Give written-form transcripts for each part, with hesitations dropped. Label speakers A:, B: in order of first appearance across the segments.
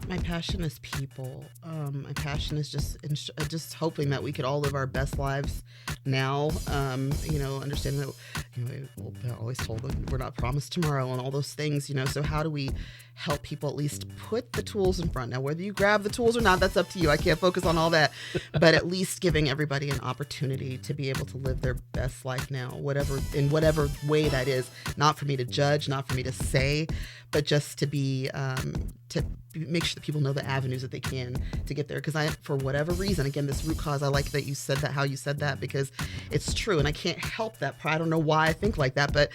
A: My passion is people. My passion is just hoping that we could all live our best lives now. Understanding that, they're always told that we're not promised tomorrow and all those things, So how do we help people at least put the tools in front? Now, whether you grab the tools or not, that's up to you. I can't focus on all that. But at least giving everybody an opportunity to be able to live their best life now, in whatever way that is. Not for me to judge, not for me to say, but just to be to make sure that people know the avenues that they can to get there. Because for whatever reason, again, this root cause, I like that you said that, how you said that, because it's true. And I can't help that. I don't know why I think like that, but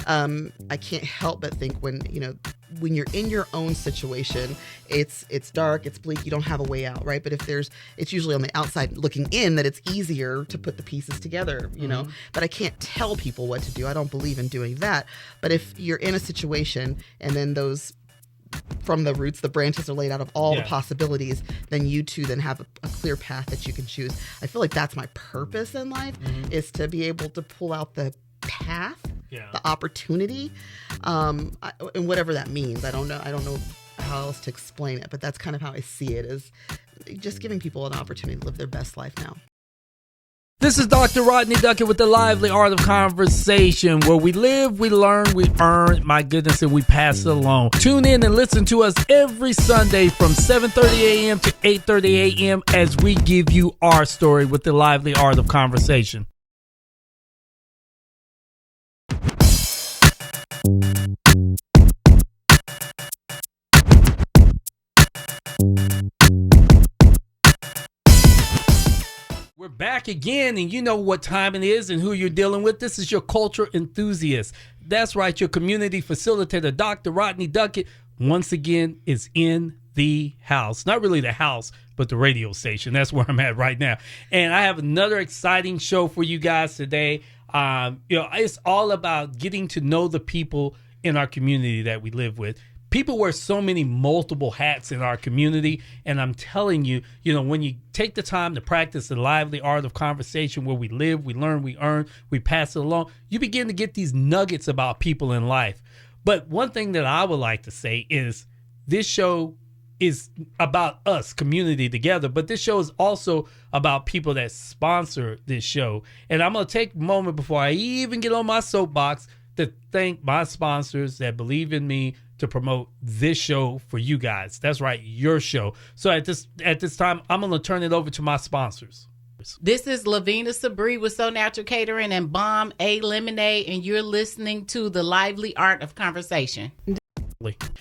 A: I can't help but think when you're in your own situation, it's dark, it's bleak, you don't have a way out, right? But it's usually on the outside looking in that it's easier to put the pieces together, but I can't tell people what to do. I don't believe in doing that. But if you're in a situation and then from the roots, the branches are laid out of all the possibilities, then you too then have a clear path that you can choose. I feel like that's my purpose in life, is to be able to pull out the path, the opportunity, and whatever that means. I don't know how else to explain it, but that's kind of how I see it, is just giving people an opportunity to live their best life now.
B: This is Dr. Rodney Duckett with the Lively Art of Conversation, where we live, we learn, we earn, my goodness, and we pass it along. Tune in and listen to us every Sunday from 7:30 a.m. to 8:30 a.m. as we give you our story with the Lively Art of Conversation. We're back again, and you know what time it is and who you're dealing with. This is your culture enthusiast. That's right, your community facilitator, Dr. Rodney Duckett, once again is in the house. Not really the house, but the radio station. That's where I'm at right now. And I have another exciting show for you guys today. It's all about getting to know the people in our community that we live with. People wear so many multiple hats in our community, and I'm telling you, when you take the time to practice the lively art of conversation, where we live, we learn, we earn, we pass it along, you begin to get these nuggets about people in life. But one thing that I would like to say is this show is about us, community together, but this show is also about people that sponsor this show. And I'm going to take a moment before I even get on my soapbox to thank my sponsors that believe in me to promote this show for you guys. That's right, your show. So at this time, I'm going to turn it over to my sponsors.
C: This is Lavina Sabri with So Natural Catering and Bomb A Lemonade, and you're listening to The Lively Art of Conversation.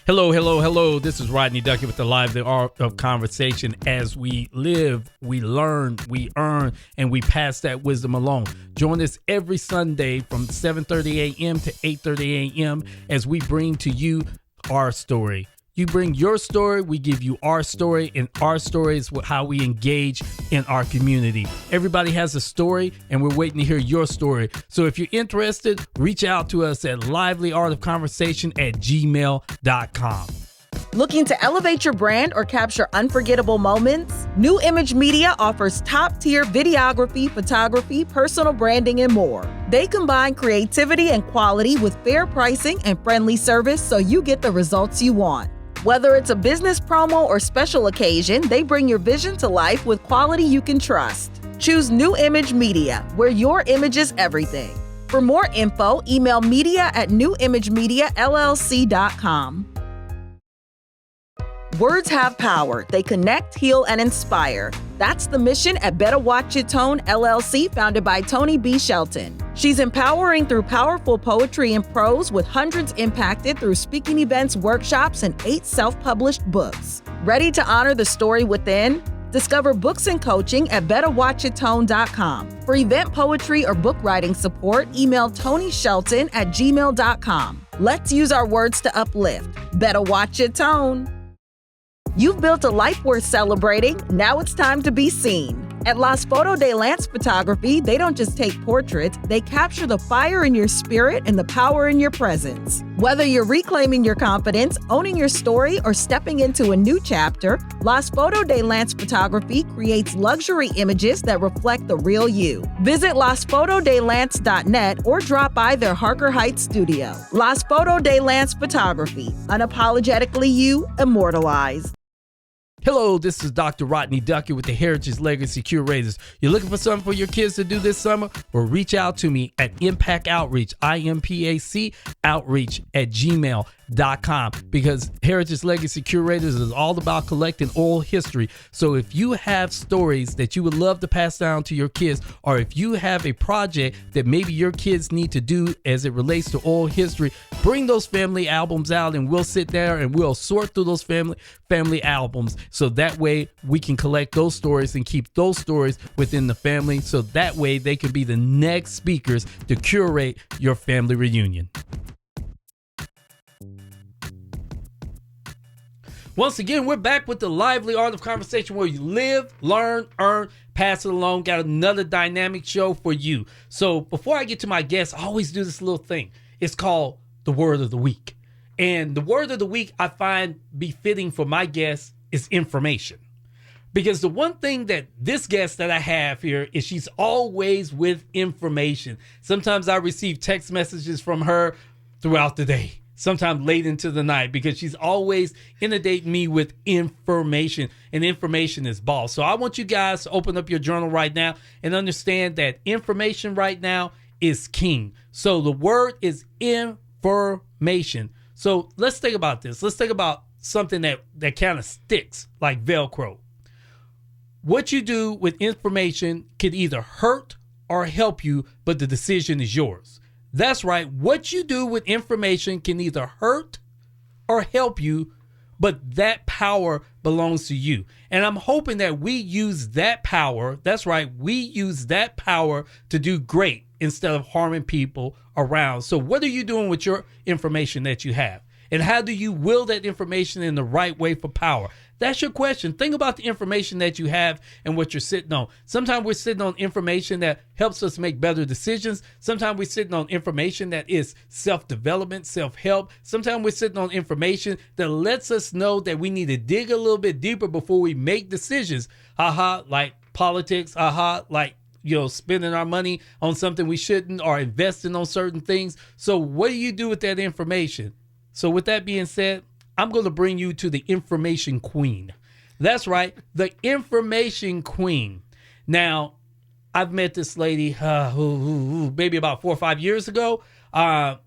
B: Hello. This is Rodney Duckett with the Lively Art of Conversation. As we live, we learn, we earn, and we pass that wisdom along. Join us every Sunday from 7:30 a.m. to 8:30 a.m. as we bring to you our story. You bring your story, we give you our story, and our story is how we engage in our community. Everybody has a story, and we're waiting to hear your story. So if you're interested, reach out to us at livelyartofconversation@gmail.com.
D: Looking to elevate your brand or capture unforgettable moments? New Image Media offers top-tier videography, photography, personal branding, and more. They combine creativity and quality with fair pricing and friendly service so you get the results you want. Whether it's a business promo or special occasion, they bring your vision to life with quality you can trust. Choose New Image Media, where your image is everything. For more info, email media@newimagemiallc.com. Words have power. They connect, heal, and inspire. That's the mission at Better Watch Your Tone, LLC, founded by Toni B. Shelton. She's empowering through powerful poetry and prose, with hundreds impacted through speaking events, workshops, and 8 self-published books. Ready to honor the story within? Discover books and coaching at betterwatchyourtone.com. For event poetry or book writing support, email tonyshelton@gmail.com. Let's use our words to uplift. Better watch your tone. You've built a life worth celebrating. Now it's time to be seen. At Las Foto de Lance Photography, they don't just take portraits, they capture the fire in your spirit and the power in your presence. Whether you're reclaiming your confidence, owning your story, or stepping into a new chapter, Las Foto de Lance Photography creates luxury images that reflect the real you. Visit lasfotodelance.net or drop by their Harker Heights studio. Las Foto de Lance Photography, unapologetically you, immortalized.
B: Hello, this is Dr. Rodney Duckett with the Heritage Legacy Curators. You're looking for something for your kids to do this summer? Well, reach out to me at Impact Outreach, IMPAC Outreach at gmail.com, because Heritage Legacy Curators is all about collecting oral history. So if you have stories that you would love to pass down to your kids, or if you have a project that maybe your kids need to do as it relates to oral history, bring those family albums out and we'll sit there and we'll sort through those family albums. So that way we can collect those stories and keep those stories within the family. So that way they can be the next speakers to curate your family reunion. Once again, we're back with the lively art of conversation where you live, learn, earn, pass it along. Got another dynamic show for you. So before I get to my guests, I always do this little thing. It's called the word of the week. And the word of the week I find befitting for my guests is information. Because the one thing that this guest that I have here is she's always with information. Sometimes I receive text messages from her throughout the day, sometimes late into the night, because she's always inundating me with information, and information is boss. So I want you guys to open up your journal right now and understand that information right now is king. So the word is information. So let's think about this. Let's think about something that kind of sticks like Velcro. What you do with information could either hurt or help you, but the decision is yours. That's right. What you do with information can either hurt or help you, but that power belongs to you. And I'm hoping that we use that power. That's right. We use that power to do great instead of harming people around. So what are you doing with your information that you have? And how do you wield that information in the right way for power? That's your question. Think about the information that you have and what you're sitting on. Sometimes we're sitting on information that helps us make better decisions. Sometimes we're sitting on information that is self-development, self-help. Sometimes we're sitting on information that lets us know that we need to dig a little bit deeper before we make decisions. Like politics. Like, spending our money on something we shouldn't, or investing on certain things. So what do you do with that information? So with that being said, I'm going to bring you to the information queen. That's right, the information queen. Now, I've met this lady maybe about 4 or 5 years ago. And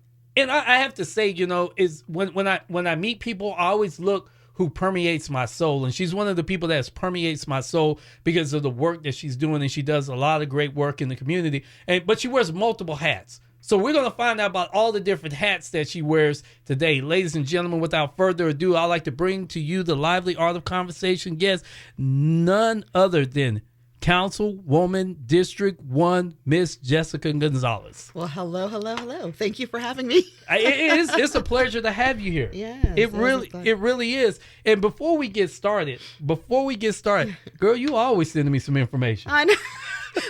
B: I have to say, is when I meet people, I always look who permeates my soul. And she's one of the people that permeates my soul because of the work that she's doing. And she does a lot of great work in the community. But she wears multiple hats. So we're going to find out about all the different hats that she wears today. Ladies and gentlemen, without further ado, I'd like to bring to you the lively art of conversation guest, none other than Councilwoman District 1, Miss Jessica Gonzalez.
A: Well, hello. Thank you for having me.
B: It's a pleasure to have you here.
A: Yeah,
B: it really is. And before we get started, girl, you always sending me some information.
A: I know.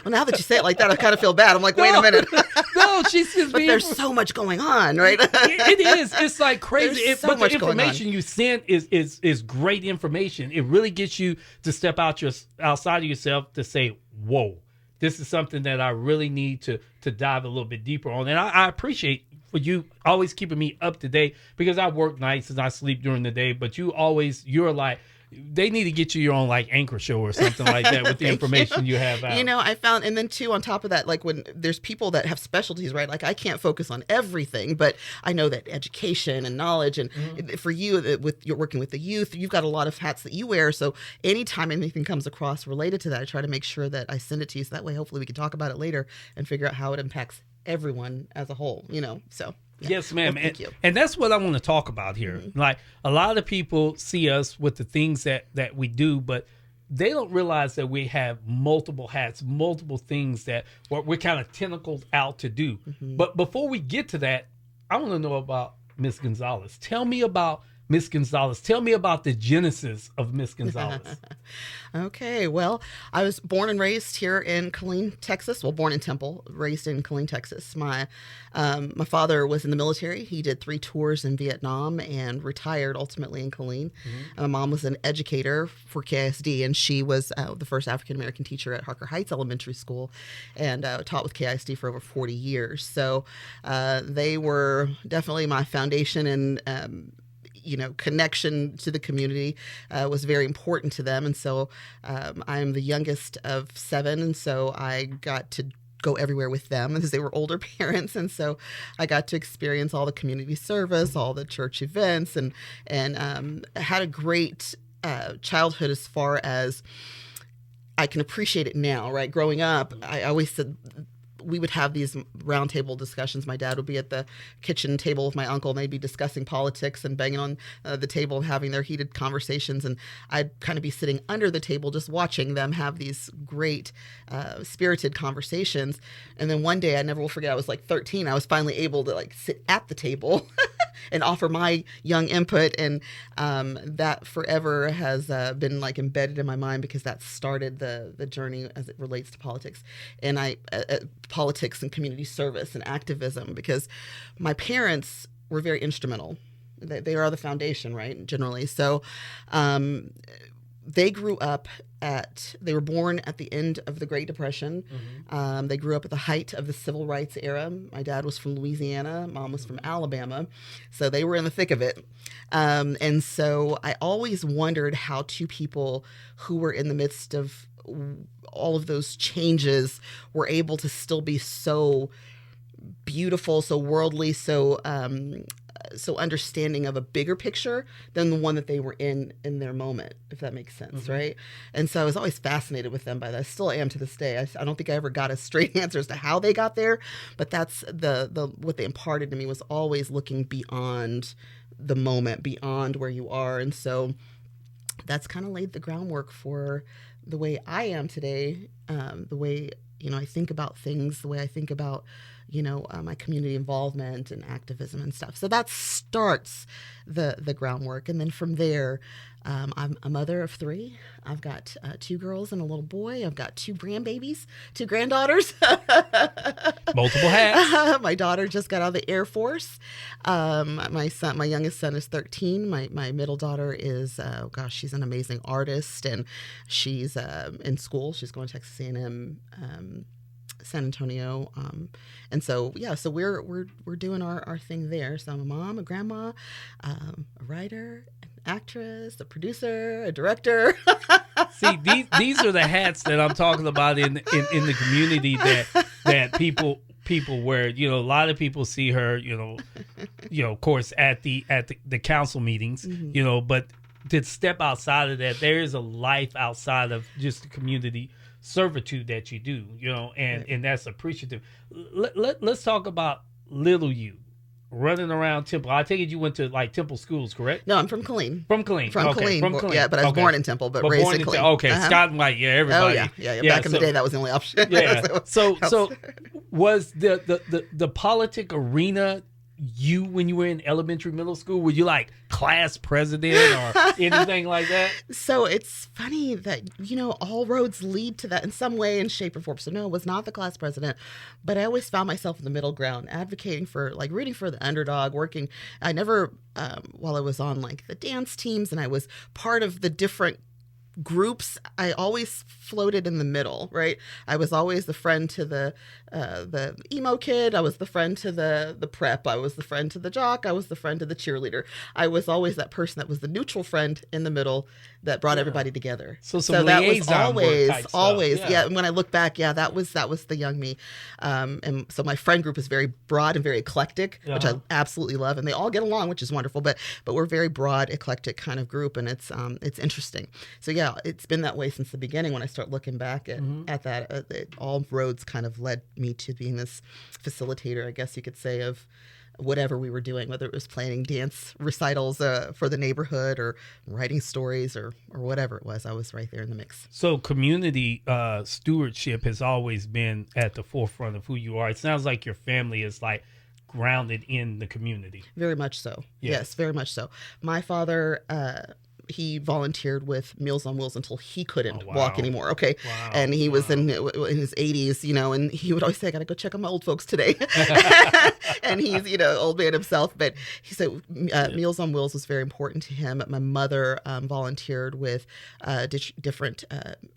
A: Well, now that you say it like that, I kind of feel bad. I'm like, wait a minute.
B: No, she sends me.
A: But there's so much going on, right?
B: It is. It's like crazy.
A: But
B: the information you send is great information. It really gets you to step outside of yourself to say, whoa, this is something that I really need to dive a little bit deeper on. And I appreciate for you always keeping me up to date, because I work nights and I sleep during the day. But you're like, they need to get you your own like anchor show or something like that with the information you have out.
A: I found, and then too, on top of that, like when there's people that have specialties, right? Like I can't focus on everything, but I know that education and knowledge, and for you, you're working with the youth, you've got a lot of hats that you wear. So anytime anything comes across related to that, I try to make sure that I send it to you. So that way, hopefully we can talk about it later and figure out how it impacts everyone as a whole, so. Yeah.
B: Yes, ma'am.
A: Well, thank you.
B: And that's what I want to talk about here. Mm-hmm. Like a lot of people see us with the things that we do, but they don't realize that we have multiple hats, multiple things that we're kind of tentacled out to do. Mm-hmm. But before we get to that, I want to know about Miss Gonzalez. Tell me about Miss Gonzalez. Tell me about the genesis of Miss Gonzalez.
A: Okay, well, I was born and raised here in Killeen, Texas. Well, born in Temple, raised in Killeen, Texas. My father was in the military. He did 3 tours in Vietnam and retired ultimately in Killeen. Mm-hmm. My mom was an educator for KISD, and she was the first African-American teacher at Harker Heights Elementary School, and taught with KISD for over 40 years. So they were definitely my foundation, and connection to the community was very important to them. And so I am the youngest of 7. And so I got to go everywhere with them because they were older parents. And so I got to experience all the community service, all the church events, and had a great childhood as far as I can appreciate it now, right? Growing up, I always said we would have these roundtable discussions. My dad would be at the kitchen table with my uncle, and they'd be discussing politics and banging on the table and having their heated conversations. And I'd kind of be sitting under the table just watching them have these great, spirited conversations. And then one day, I never will forget, I was like 13. I was finally able to like sit at the table and offer my young input. And that forever has been like embedded in my mind because that started the journey as it relates to politics. And politics and community service and activism, because my parents were very instrumental. They are the foundation, right, generally. So they grew up they were born at the end of the Great Depression. Mm-hmm. They grew up at the height of the civil rights era. My dad was from Louisiana. Mom was from Alabama. So they were in the thick of it. And so I always wondered how two people who were in the midst of all of those changes were able to still be so beautiful, so worldly, so understanding of a bigger picture than the one that they were in their moment, if that makes sense, mm-hmm. right? And so I was always fascinated with them by that. I still am to this day. I don't think I ever got a straight answer as to how they got there, but that's the what they imparted to me was always looking beyond the moment, beyond where you are. And so that's kind of laid the groundwork for the way I am today, the way, I think about things, the way I think about, my community involvement and activism and stuff. So that starts the groundwork. And then from there, I'm a mother of 3. I've got 2 girls and a little boy. I've got 2 grandbabies, 2 granddaughters.
B: Multiple hats.
A: My daughter just got out of the Air Force. My youngest son is 13. My middle daughter is, she's an amazing artist, and she's in school. She's going to Texas A&M, San Antonio, and so we're doing our thing there. So I'm a mom, a grandma, a writer, an actress, a producer, a director.
B: See, these are the hats that I'm talking about in the community that people wear. A lot of people see her, of course at the council meetings, mm-hmm. But to step outside of that, there is a life outside of just the community servitude that you do, and that's appreciative. Let's talk about little you running around Temple. I take it you went to like Temple schools, correct?
A: No, I'm from Killeen.
B: From Killeen.
A: Killeen. Yeah, but I was born in Temple, but raised in Killeen.
B: Okay, uh-huh. Scott and White. Yeah, everybody.
A: Oh yeah. Back in the day, that was the only option.
B: Yeah. So was the politic arena you when you were in elementary, middle school? Were you like class president or anything like that?
A: So it's funny that, all roads lead to that in some way, in shape or form. So no, I was not the class president, but I always found myself in the middle ground, advocating for, like, rooting for the underdog, working. I never, while I was on like the dance teams and I was part of the different groups, I always floated in the middle, right? I was always the friend to the emo kid. I was the friend to the prep. I was the friend to the jock. I was the friend to the cheerleader. I was always that person that was the neutral friend in the middle that brought everybody together. So that was always. Yeah. And when I look back, that was the young me. And so my friend group is very broad and very eclectic, which I absolutely love. And they all get along, which is wonderful. But we're very broad, eclectic kind of group, and it's interesting. So it's been that way since the beginning. When I start looking back at that, all roads kind of led me to being this facilitator, I guess you could say, of whatever we were doing, whether it was planning dance recitals for the neighborhood or writing stories or whatever it was. I was right there in the mix.
B: So community stewardship has always been at the forefront of who you are. It sounds like your family is like grounded in the community.
A: Very much so. Yeah. Yes, very much so. My father he volunteered with Meals on Wheels until he couldn't
B: Oh, wow.
A: walk anymore. Okay.
B: Wow.
A: And he was in his 80s, you know, and he would always say, I got to go check on my old folks today. And he's, you know, old man himself. But he said Meals on Wheels was very important to him. My mother volunteered with different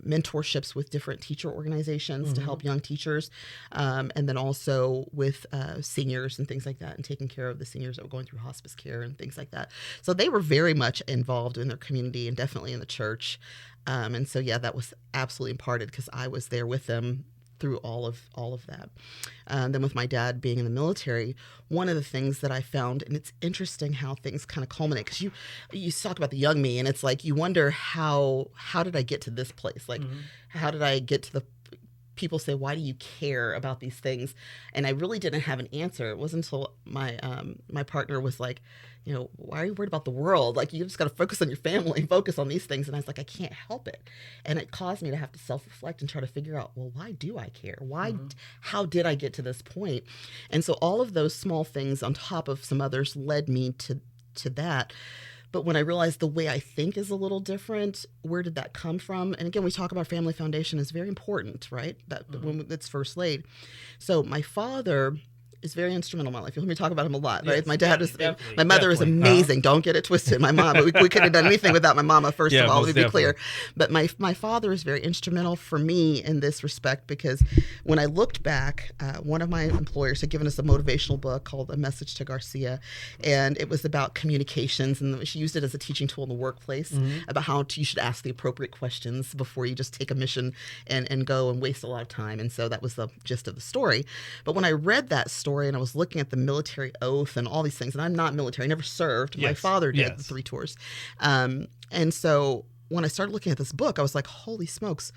A: mentorships with different teacher organizations to help young teachers. And then also with seniors and things like that, and taking care of the seniors that were going through hospice care and things like that. So they were very much involved in their community and definitely in the church. And so, yeah, that was absolutely imparted because I was there with them through all of that. Then with my dad being in the military, one of the things that I found, and it's interesting how things kind of culminate, because you talk about the young me, and it's like you wonder how did I get to this place? Like, how did I get to the people say, why do you care about these things? And I really didn't have an answer. It wasn't until my partner was like, you know, why are you worried about the world? Like, you just got to focus on your family and focus on these things. And I was like, I can't help it. And it caused me to have to self-reflect and try to figure out, well, why do I care? How did I get to this point? And so all of those small things on top of some others led me to that. But when I realized the way I think is a little different, where did that come from? And again, we talk about family foundation is very important, right? That when it's first laid. So my father is very instrumental in my life. You'll hear me talk about him a lot, right?
B: Yes,
A: my dad is,
B: definitely,
A: my mother is amazing. Don't get it twisted. My mom, we couldn't have done anything without my mama, first of all, to be clear. But my father is very instrumental for me in this respect, because when I looked back, one of my employers had given us a motivational book called A Message to Garcia, and it was about communications, and she used it as a teaching tool in the workplace about how you should ask the appropriate questions before you just take a mission and go and waste a lot of time. And so that was the gist of the story. But when I read that story, and I was looking at the military oath and all these things, and I'm not military, I never served. My father did the 3 tours. And so when I started looking at this book, I was like, holy smokes,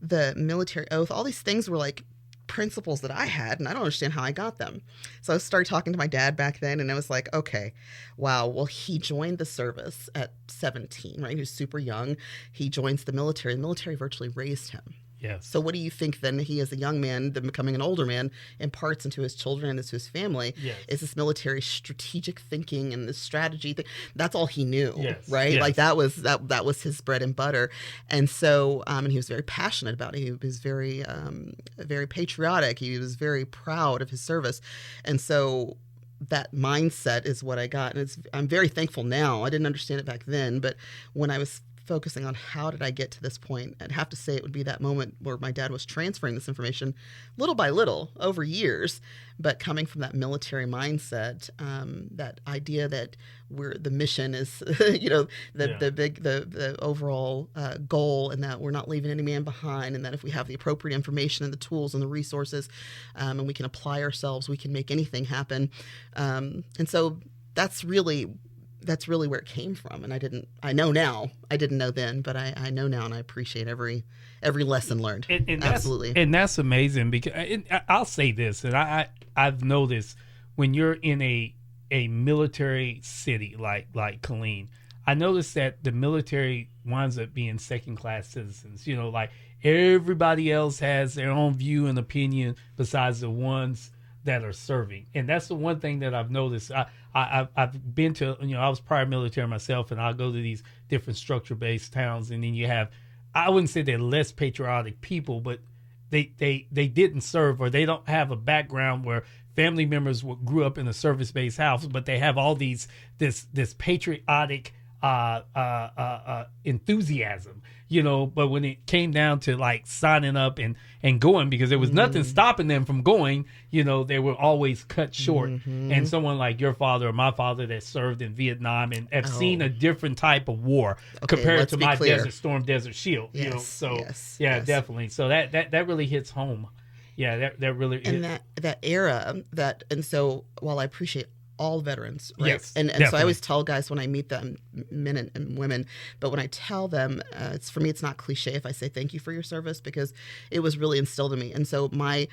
A: the military oath, all these things were like principles that I had, and I don't understand how I got them. So I started talking to my dad back then, and I was like, okay, wow, well, he joined the service at 17, right? He was super young. He joins the military. The military virtually raised him.
B: Yes.
A: So what do you think then he, as a young man, then becoming an older man, imparts into his children and into his family?
B: Yes.
A: Is this military strategic thinking and this strategy thing? That's all he knew,
B: Yes.
A: right?
B: Yes.
A: Like that was his bread and butter. And so, and he was very passionate about it. He was very, very patriotic. He was very proud of his service. And so that mindset is what I got. And I'm very thankful now. I didn't understand it back then, but when I was focusing on how did I get to this point, I'd have to say it would be that moment where my dad was transferring this information little by little over years, but coming from that military mindset, that idea that the mission is, the overall goal, and that we're not leaving any man behind, and that if we have the appropriate information and the tools and the resources, and we can apply ourselves, we can make anything happen. And so that's really where it came from. And I know now. I didn't know then, but I know now, and I appreciate every lesson learned.
B: And
A: absolutely.
B: That's amazing, because I'll say this, and I've noticed when you're in a military city like Killeen, I noticed that the military winds up being second-class citizens. You know, like everybody else has their own view and opinion besides the ones that are serving. And that's the one thing that I've noticed. I've been to, I was prior military myself, and I'll go to these different structure-based towns, and then you have, I wouldn't say they're less patriotic people, but they didn't serve, or they don't have a background where family members grew up in a service-based house, but they have all this patriotic enthusiasm, but when it came down to like signing up and going, because there was nothing stopping them from going, they were always cut short. And someone like your father or my father that served in Vietnam and have seen a different type of war compared to my Desert Storm, Desert Shield,
A: yes,
B: yes. Definitely. So that really hits home. Yeah, that really
A: and that era and so while I appreciate all veterans, right?
B: Yes,
A: and so I always tell guys when I meet them, men and women, but when I tell them, for me, it's not cliche if I say thank you for your service, because it was really instilled in me. And so my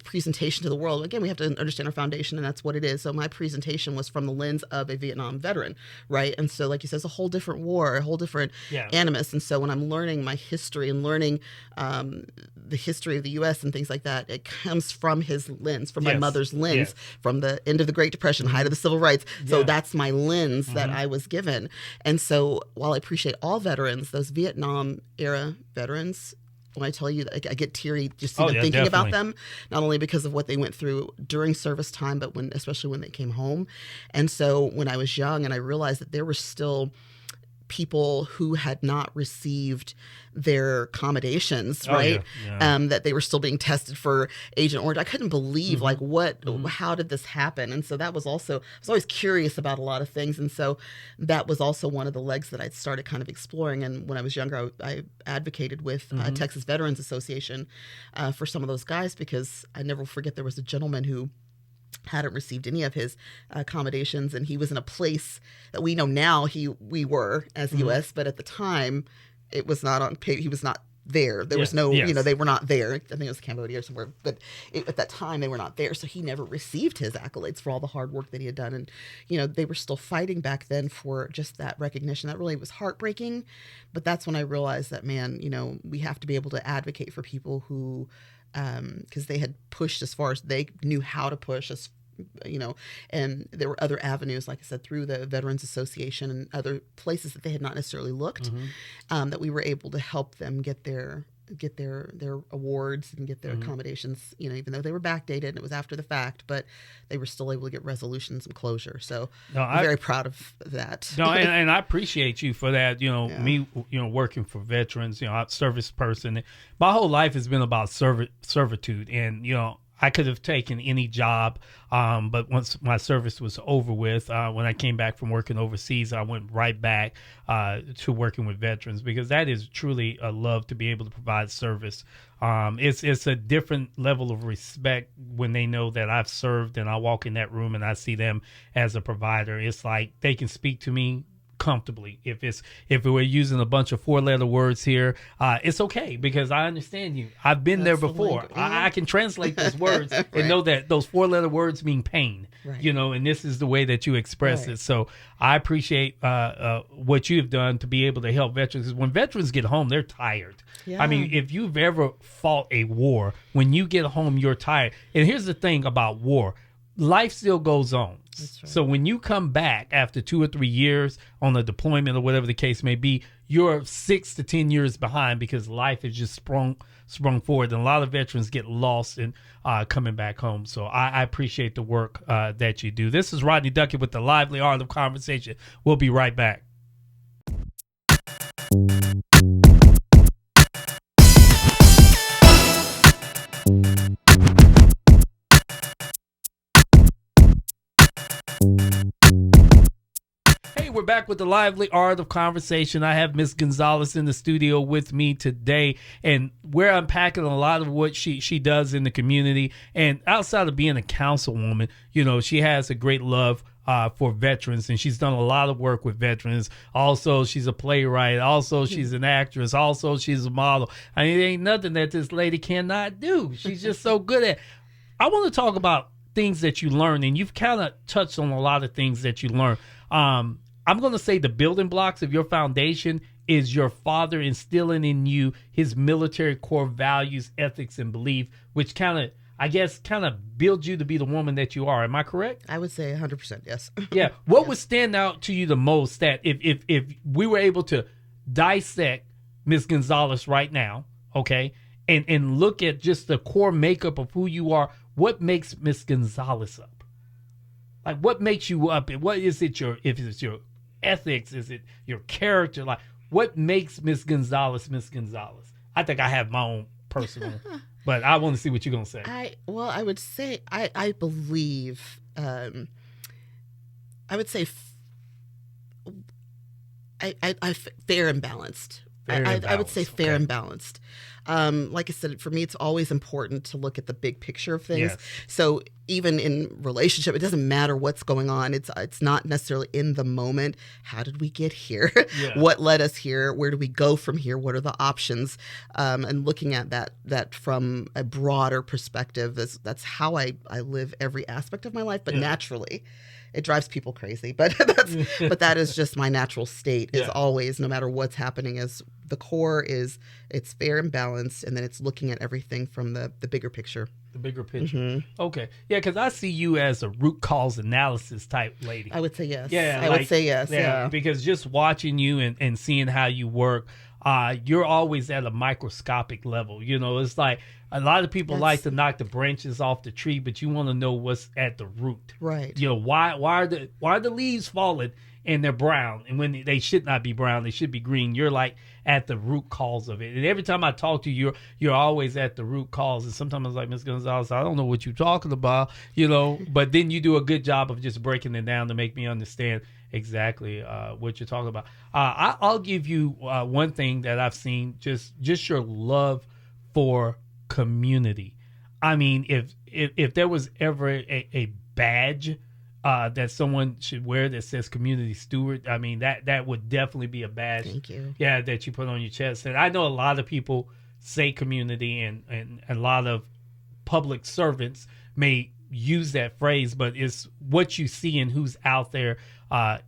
A: presentation to the world, again, we have to understand our foundation, and that's what it is. So my presentation was from the lens of a Vietnam veteran, right? And so, like you said, it's a whole different war, a whole different animus. And so when I'm learning my history and learning the history of the U.S. and things like that, it comes from his lens, from my mother's lens, from the end of the Great Depression, height of the civil rights. So that's my lens that I was given. And so while I appreciate all veterans, those Vietnam era veterans, when I tell you that I get teary just even thinking about them, not only because of what they went through during service time, but especially when they came home. And so when I was young and I realized that there were still people who had not received their accommodations, right? That they were still being tested for Agent Orange. I couldn't believe how did this happen? And so that was also, I was always curious about a lot of things. And so that was also one of the legs that I started kind of exploring. And when I was younger, I advocated with Texas Veterans Association for some of those guys, because I never forget there was a gentleman who hadn't received any of his accommodations, and he was in a place that we know now we were as the U.S., but at the time it was not on paper. He was not there. There was no, they were not there. I think it was Cambodia or somewhere, but at that time they were not there. So he never received his accolades for all the hard work that he had done. And, they were still fighting back then for just that recognition. That really was heartbreaking. But that's when I realized that, man, we have to be able to advocate for people who, because they had pushed as far as they knew how to push, and there were other avenues, like I said, through the Veterans Association and other places that they had not necessarily looked, that we were able to help them get their awards and get their accommodations, even though they were backdated and it was after the fact, but they were still able to get resolutions and closure. So I'm very proud of that.
B: No, and I appreciate you for that. Me, working for veterans, I'm a service person. My whole life has been about servitude, and, I could have taken any job, but once my service was over with, when I came back from working overseas, I went right back to working with veterans, because that is truly a love to be able to provide service. It's a different level of respect when they know that I've served and I walk in that room and I see them as a provider. It's like they can speak to me comfortably. If we're using a bunch of 4-letter words here, it's okay, because I understand you. I've been there before. I can translate those words and know that those 4-letter words mean pain, and this is the way that you express it. So I appreciate what you've done to be able to help veterans, because when veterans get home, they're tired. I mean, if you've ever fought a war, when you get home, you're tired. And here's the thing about war. Life still goes on. Right. So when you come back after 2 or 3 years on a deployment or whatever the case may be, you're 6 to 10 years behind, because life has just sprung forward. And a lot of veterans get lost in coming back home. So I appreciate the work that you do. This is Rodney Duckett with the Lively Art of Conversation. We'll be right back. We're back with the Lively Art of Conversation. I have Miss Gonzalez in the studio with me today, and we're unpacking a lot of what she does in the community. And outside of being a councilwoman, she has a great love for veterans, and she's done a lot of work with veterans. Also, she's a playwright. Also, she's an actress. Also, she's a model. I mean, there ain't nothing that this lady cannot do. She's just so good at it. I want to talk about things that you learn, and you've kind of touched on a lot of things that you learn. I'm going to say the building blocks of your foundation is your father instilling in you his military core values, ethics, and belief, which kind of builds you to be the woman that you are. Am I correct?
A: I would say 100%, yes.
B: Yeah. What would stand out to you the most, that if we were able to dissect Miss Gonzalez right now, okay, and look at just the core makeup of who you are, what makes Miss Gonzalez up? Like, what makes you up? What is it? If it's your ethics, is it your character? Like, what makes Miss Gonzalez Miss Gonzalez? I think I have my own personal, but I want to see what you're gonna say.
A: I would say I believe I would say fair and balanced. I would say fair and balanced. Like I said, for me, it's always important to look at the big picture of things. Yes. So even in relationship, it doesn't matter what's going on. It's not necessarily in the moment. How did we get here? Yeah. What led us here? Where do we go from here? What are the options? And looking at that from a broader perspective, that's how I live every aspect of my life, but naturally. It drives people crazy, but that is just my natural state. Is always, no matter what's happening, is the core is it's fair and balanced, and then it's looking at everything from the bigger picture.
B: The bigger picture. Okay. Yeah, because I see you as a root cause analysis type lady.
A: I would say yes.
B: Yeah,
A: I would say yes. Yeah.
B: Because just watching you and seeing how you work, you're always at a microscopic level. You know, it's like a lot of people like to knock the branches off the tree, but you want to know what's at the root.
A: Right.
B: You know, why are the leaves falling and they're brown, and when they should not be brown, they should be green. You're like at the root cause of it. And every time I talk to you, you're always at the root cause. And sometimes I was like, Ms. Gonzalez, I don't know what you're talking about, you know, but then you do a good job of just breaking it down to make me understand exactly what you're talking about. I'll give you one thing that I've seen, just your love for community. I mean, if there was ever a badge that someone should wear that says community steward, I mean, that would definitely be a badge.
A: Thank you.
B: Yeah, that you put on your chest. And I know a lot of people say community, and a lot of public servants may use that phrase, but it's what you see and who's out there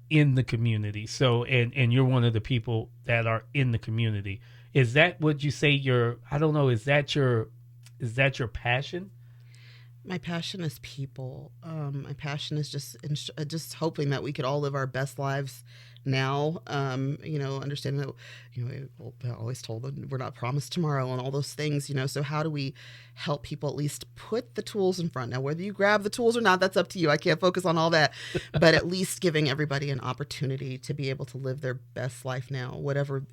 B: in the community. So, and you're one of the people that are in the community. Is that what you say is that your passion?
A: My passion is people. My passion is just hoping that we could all live our best lives now. You know, understanding that, you know, we're always told that we're not promised tomorrow and all those things, you know. So how do we help people at least put the tools in front? Now, whether you grab the tools or not, that's up to you. I can't focus on all that. But at least giving everybody an opportunity to be able to live their best life now,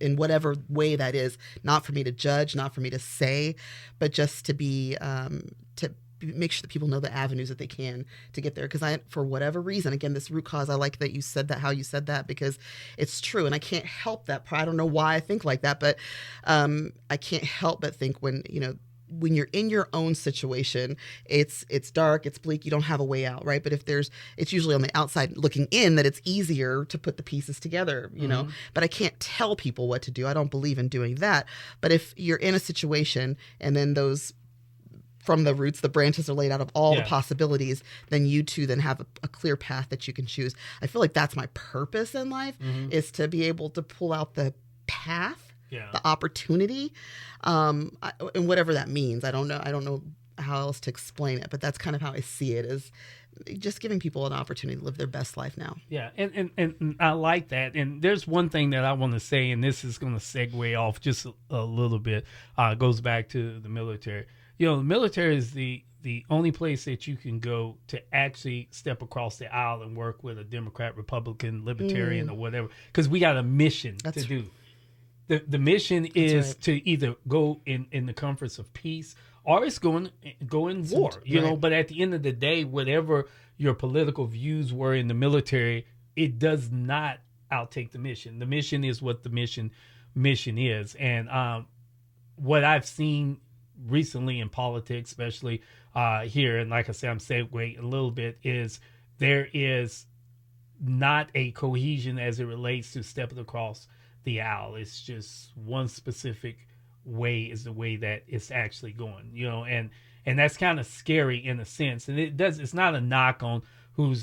A: in whatever way that is. Not for me to judge, not for me to say, but just to be to make sure that people know the avenues that they can to get there. Because for whatever reason, again, this root cause, I like that you said that, how you said that, because it's true. And I can't help that. I don't know why I think like that, but I can't help but think when you're in your own situation, it's dark, it's bleak, you don't have a way out, right? But it's usually on the outside looking in that it's easier to put the pieces together, you know? But I can't tell people what to do. I don't believe in doing that. But if you're in a situation and then from the roots, the branches are laid out of all the possibilities, then you too then have a clear path that you can choose. I feel like that's my purpose in life, is to be able to pull out the path, the opportunity, and whatever that means. I don't know how else to explain it, but that's kind of how I see it, is just giving people an opportunity to live their best life now.
B: Yeah, and I like that. And there's one thing that I want to say, and this is going to segue off just a little bit. It goes back to the military. You know, the military is the only place that you can go to actually step across the aisle and work with a Democrat, Republican, Libertarian, or whatever, because we got a mission to do. The mission is to either go in the comforts of peace, or it's go in war. You know, but at the end of the day, whatever your political views were in the military, it does not outtake the mission. The mission is what the mission is, and what I've seen recently in politics, especially here, and like I said, I'm segueing a little bit, is there is not a cohesion as it relates to stepping across the aisle. It's just one specific way is the way that it's actually going, you know, and that's kind of scary in a sense. And it's not a knock on who's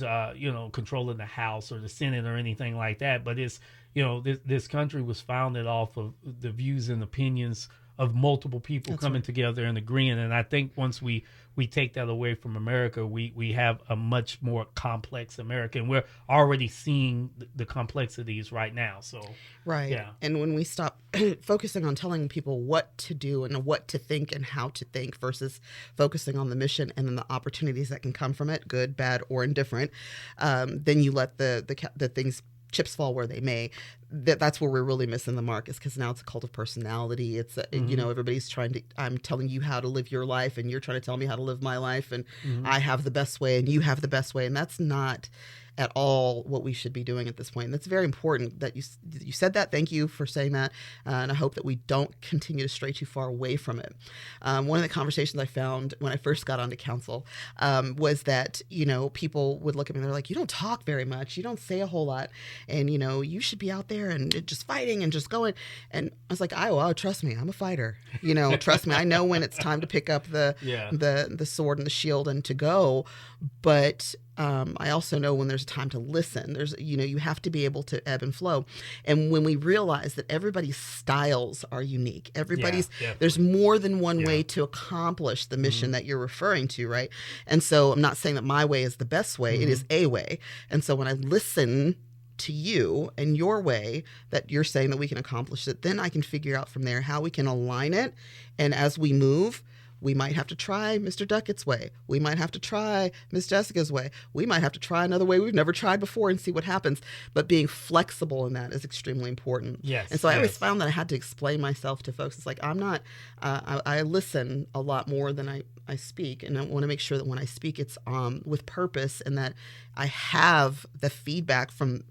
B: controlling the House or the Senate or anything like that, but it's, you know, this country was founded off of the views and opinions of multiple people coming together and agreeing. And I think once we take that away from America, we have a much more complex America. And we're already seeing the complexities right now. So,
A: right. Yeah. And when we stop focusing on telling people what to do and what to think and how to think versus focusing on the mission and then the opportunities that can come from it, good, bad, or indifferent, then you let the things chips fall where they may. That's where we're really missing the mark, is because now it's a cult of personality. It's you know, everybody's I'm telling you how to live your life, and you're trying to tell me how to live my life, and I have the best way and you have the best way, and that's not at all what we should be doing at this point. And that's very important that you said that. Thank you for saying that. And I hope that we don't continue to stray too far away from it. One of the conversations I found when I first got onto council was that, you know, people would look at me and they're like, you don't talk very much. You don't say a whole lot. And, you know, you should be out there there and just fighting and just going. And I was like, oh, trust me, I'm a fighter. Trust me, I know when it's time to pick up the sword and the shield and to go. But I also know when there's time to listen. There's, you have to be able to ebb and flow. And when we realize that everybody's styles are unique, there's more than one way to accomplish the mission that you're referring to, right? And so I'm not saying that my way is the best way. It is a way. And so when I listen to you and your way that you're saying that we can accomplish it, then I can figure out from there how we can align it. And as we move, we might have to try Mr. Duckett's way. We might have to try Miss Jessica's way. We might have to try another way we've never tried before and see what happens. But being flexible in that is extremely important.
B: Yes.
A: And so I always found that I had to explain myself to folks. It's like, I'm not, I listen a lot more than I speak. And I want to make sure that when I speak, it's with purpose and that I have the feedback from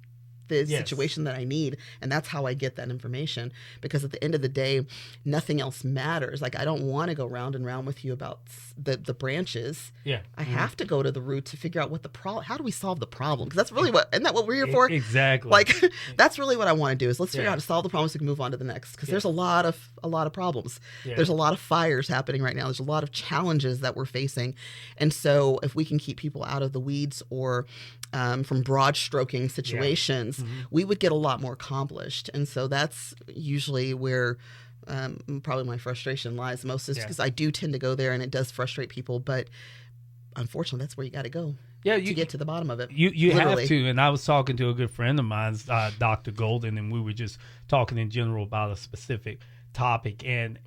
A: the situation that I need. And that's how I get that information. Because at the end of the day, nothing else matters. Like, I don't want to go round and round with you about the branches.
B: Yeah.
A: I have to go to the root to figure out what the problem, how do we solve the problem? Because that's really isn't that what we're here for?
B: Exactly.
A: Like, that's really what I want to do is let's figure out how to solve the problem so we can move on to the next. Because there's a lot of problems. Yeah. There's a lot of fires happening right now. There's a lot of challenges that we're facing. And so if we can keep people out of the weeds or from broad stroking situations, we would get a lot more accomplished. And so that's usually where probably my frustration lies most, is because I do tend to go there and it does frustrate people. But unfortunately, that's where you got to go to get to the bottom of it.
B: You have to. And I was talking to a good friend of mine, Dr. Golden, and we were just talking in general about a specific topic. And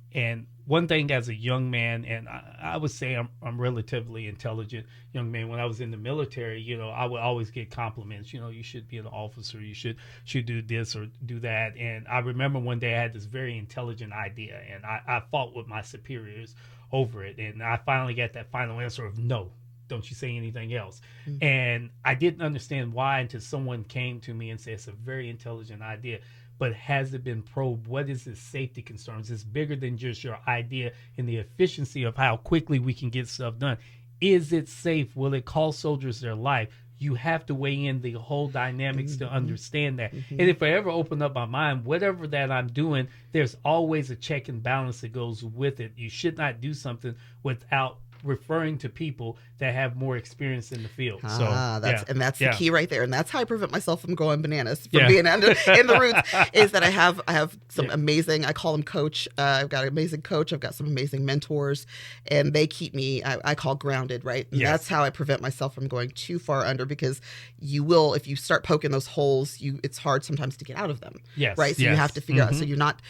B: one thing as a young man, and I would say I'm relatively intelligent young man. When I was in the military, I would always get compliments. You should be an officer. You should do this or do that. And I remember one day I had this very intelligent idea, and I fought with my superiors over it. And I finally got that final answer of no. Don't you say anything else. Mm-hmm. And I didn't understand why until someone came to me and said, it's a very intelligent idea. But has it been probed? What is its safety concerns? It's bigger than just your idea and the efficiency of how quickly we can get stuff done. Is it safe? Will it cost soldiers their life? You have to weigh in the whole dynamics to understand that. And if I ever open up my mind, whatever that I'm doing, there's always a check and balance that goes with it. You should not do something without referring to people that have more experience in the field.
A: That's the key right there. And that's how I prevent myself from going bananas, from being in the roots, is that I have some amazing, I call them coach. I've got an amazing coach. I've got some amazing mentors, and they keep me, I call grounded, right? And that's how I prevent myself from going too far under, because you will, if you start poking those holes, it's hard sometimes to get out of them. Right? So you have to figure out, so you're not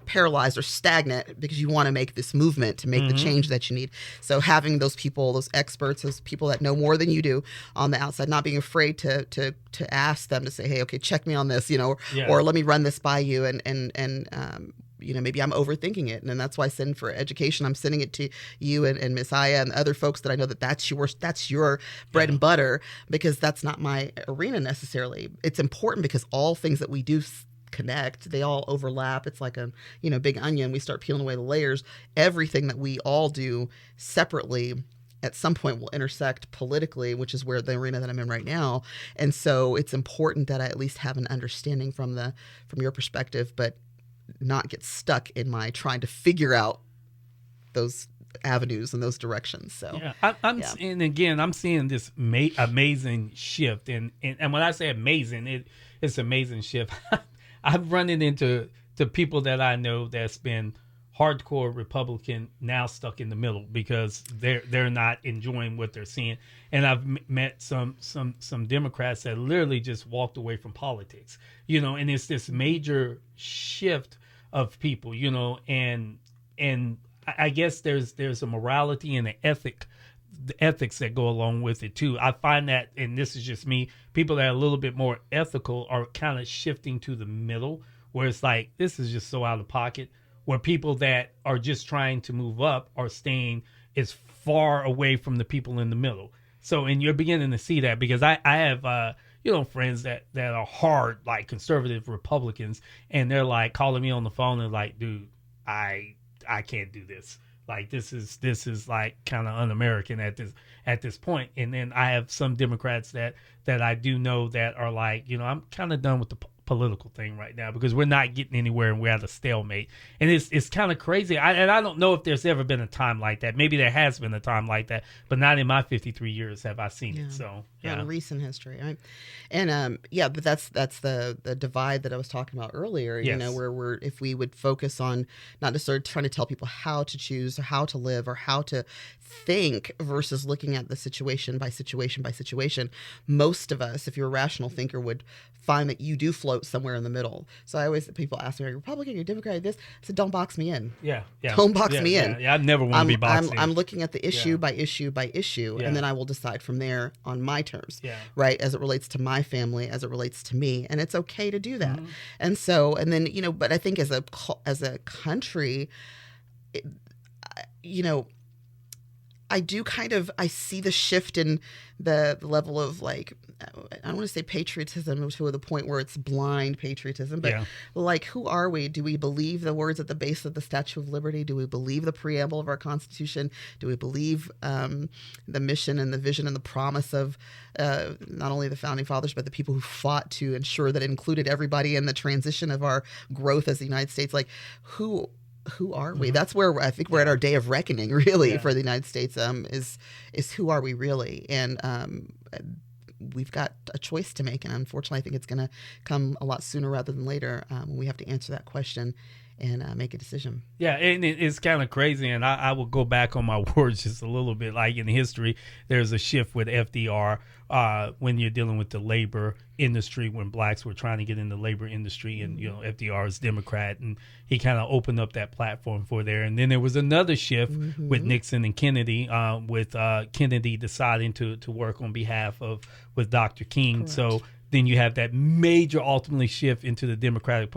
A: paralyzed or stagnant, because you want to make this movement to make the change that you need. So having those people, those experts, those people that know more than you do on the outside, not being afraid to ask them to say, hey, okay, check me on this, or let me run this by you, and maybe I'm overthinking it. And then that's why I send for education. I'm sending it to you and Miss Aya and other folks that I know that's your bread and butter, because that's not my arena necessarily. It's important because all things that we do connect, they all overlap. It's like a big onion. We start peeling away the layers. Everything that we all do separately at some point will intersect politically, which is where the arena that I'm in right now. And so it's important that I at least have an understanding from your perspective, but not get stuck in my trying to figure out those avenues and those directions. So
B: and again, I'm seeing this amazing shift, and when I say amazing, it's amazing shift. I'm running into people that I know that's been hardcore Republican, now stuck in the middle because they're not enjoying what they're seeing. And I've met some Democrats that literally just walked away from politics, and it's this major shift of people, and I guess there's a morality and the ethics that go along with it too. I find that, and this is just me, people that are a little bit more ethical are kind of shifting to the middle, where it's like, this is just so out of pocket, where people that are just trying to move up are staying as far away from the people in the middle. So, and you're beginning to see that, because I have, friends that are hard, like conservative Republicans, and they're like calling me on the phone and like, dude, I can't do this. Like, this is like kind of un-American at this point. And then I have some Democrats that I do know that are like, I'm kind of done with the political thing right now, because we're not getting anywhere and we're at a stalemate. And it's kind of crazy. I don't know if there's ever been a time like that. Maybe there has been a time like that, but not in my 53 years have I seen it. So
A: in recent history, right? And but that's the divide that I was talking about earlier. You know, where if we would focus on not necessarily trying to tell people how to choose or how to live or how to think versus looking at the situation by situation by situation, most of us, if you're a rational thinker, would find that you do float somewhere in the middle. So I always, people ask me, are you Republican, you're Democrat, this? I said, don't box me in.
B: Yeah.
A: Don't box me in.
B: Yeah, I never want to be boxed in.
A: I'm looking at the issue by issue by issue, and then I will decide from there on my terms, right, as it relates to my family, as it relates to me, and it's okay to do that. And so, and then, you know, but I think as a country, you know, I do I see the shift in the level of, like, I don't want to say patriotism to the point where it's blind patriotism, but like, who are we? Do we believe the words at the base of the Statue of Liberty? Do we believe the preamble of our Constitution? Do we believe the mission and the vision and the promise of not only the Founding Fathers, but the people who fought to ensure that it included everybody in the transition of our growth as the United States? Like, who are we? That's where I think we're at our day of reckoning, really, for the United States, is who are we really? And we've got a choice to make. And unfortunately, I think it's going to come a lot sooner rather than later when we have to answer that question and make a decision. Yeah,
B: and it's kind of crazy. And I will go back on my words just a little bit. Like, in history, there's a shift with FDR when you're dealing with the labor industry, when blacks were trying to get in the labor industry, and you know, FDR is Democrat, and he kind of opened up that platform for there. And then there was another shift with Nixon and Kennedy, with Kennedy deciding to work on behalf of with Dr. King.
A: Correct.
B: So then you have that major ultimately shift into the Democratic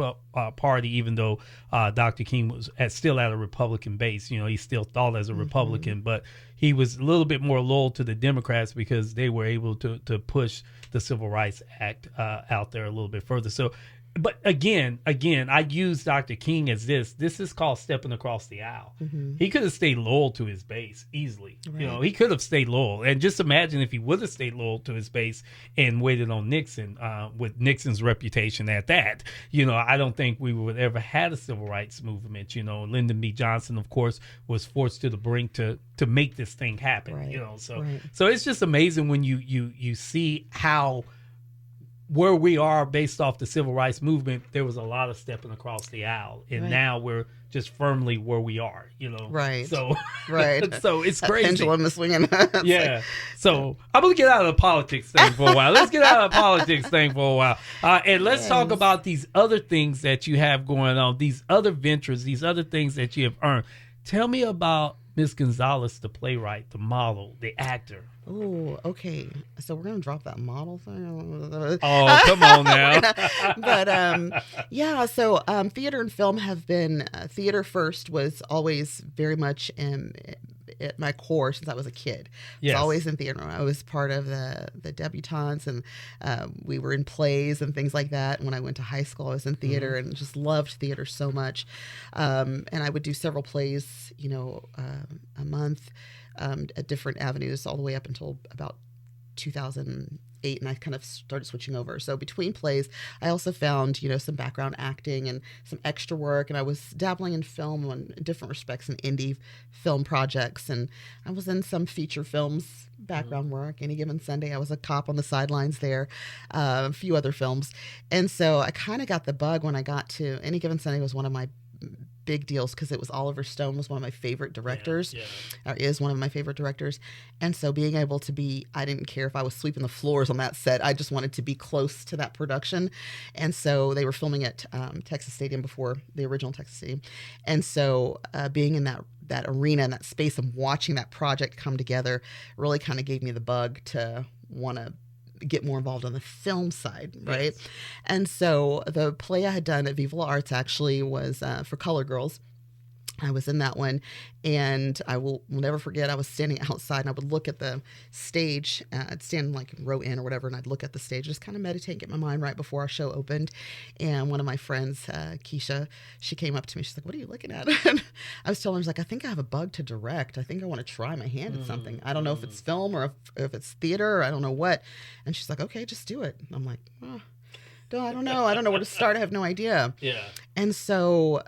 B: Party, even though Dr. King was still at a Republican base. You know, he still thought as a Republican, but he was a little bit more loyal to the Democrats because they were able to push the Civil Rights Act out there a little bit further. So, but again, I use Dr. King as this. This is called stepping across the aisle. He could have stayed loyal to his base easily. Right. You know, he could have stayed loyal. And just imagine if he would have stayed loyal to his base and waited on Nixon, with Nixon's reputation at that. You know, I don't think we would ever had a civil rights movement. You know, Lyndon B. Johnson, of course, was forced to the brink to make this thing happen. Right. You know, so it's just amazing when you see how where we are based off the civil rights movement. There was a lot of stepping across the aisle, and now we're just firmly where we are, you know?
A: Right.
B: So,
A: right.
B: So it's crazy.
A: Pendulum is swinging.
B: So I'm going to get out of the politics thing for a while. Let's get out of the politics thing for a while. And let's talk about these other things that you have going on, these other ventures, these other things that you have earned. Tell me about Miss Gonzalez, the playwright, the model, the actor.
A: Oh, okay. So we're going to drop that model thing.
B: Oh, come on now.
A: But so theater and film have been, theater first was always very much at my core since I was a kid.
B: Yes.
A: I was always in theater. I was part of the debutantes, and we were in plays and things like that. When I went to high school, I was in theater and just loved theater so much. And I would do several plays, you know, a month. At different avenues all the way up until about 2008, and I kind of started switching over. So between plays, I also found, you know, some background acting and some extra work, and I was dabbling in film in different respects and indie film projects, and I was in some feature films, background work. Any Given Sunday, I was a cop on the sidelines there, a few other films, and so I kind of got the bug when I got to Any Given Sunday. Was one of my big deals because it was Oliver Stone was one of my favorite directors, or is one of my favorite directors. And so being able to be, I didn't care if I was sweeping the floors on that set. I just wanted to be close to that production. And so they were filming at Texas Stadium before the original Texas Stadium. And so being in that arena and that space and watching that project come together really kind of gave me the bug to want to get more involved on the film side, right? Yes. And so the play I had done at Viva La Arts actually was for Color Girls. I was in that one, and I will never forget, I was standing outside, and I would look at the stage. I'd stand like row in or whatever, and I'd look at the stage, just kind of meditate, get my mind right before our show opened. And one of my friends, Keisha, she came up to me. She's like, "What are you looking at?" And I was telling her, I was like, "I think I have a bug to direct. I think I want to try my hand at something. I don't know if it's film or if it's theater, or I don't know what." And she's like, "Okay, just do it." And I'm like, "Oh." I don't know. I don't know where to start. I have no idea.
B: Yeah.
A: And so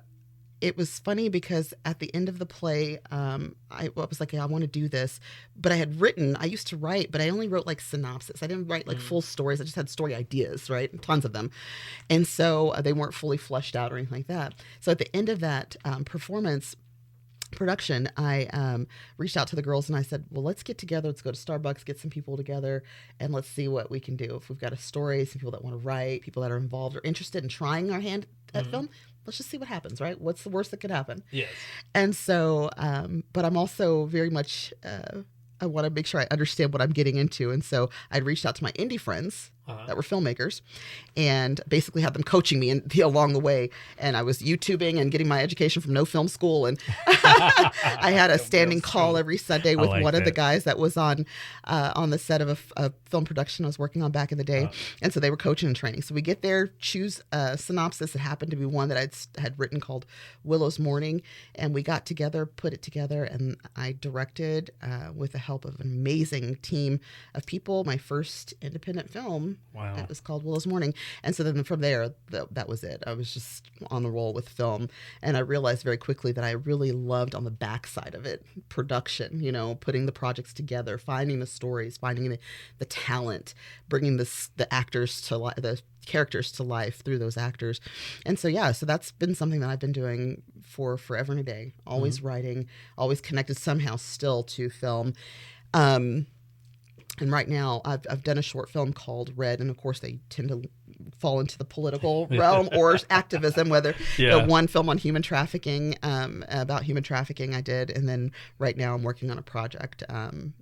A: it was funny because at the end of the play, I was like, I want to do this. But I used to write, but I only wrote like synopsis. I didn't write like full stories. I just had story ideas, right? Tons of them. And so they weren't fully fleshed out or anything like that. So at the end of that production, I reached out to the girls and I said, well, let's get together. Let's go to Starbucks, get some people together, and let's see what we can do. If we've got a story, some people that want to write, people that are involved or interested in trying our hand at film, let's just see what happens, right? What's the worst that could happen?
B: Yes.
A: And so, but I'm also very much, I want to make sure I understand what I'm getting into. And so I reached out to my indie friends that were filmmakers and basically had them coaching me along the way. And I was YouTubing and getting my education from No Film School. And I had a standing call every Sunday with one of the guys that was on the set of a film production I was working on back in the day. And so they were coaching and training. So we get there, choose a synopsis. It happened to be one that I had written called Willow's Morning. And we got together, put it together, and I directed with the help of an amazing team of people, my first independent film.
B: Wow.
A: That was called Willow's Morning. And so then from there, that was it. I was just on the roll with film. And I realized very quickly that I really loved on the backside of it, production, putting the projects together, finding the stories, finding the talent, bringing the actors to life, the characters to life through those actors. And so, so that's been something that I've been doing for forever and a day, always writing, always connected somehow still to film. And right now, I've done a short film called Red, and of course, they tend to fall into the political realm or activism. Whether one film on human trafficking, about human trafficking, I did, and then right now I'm working on a project.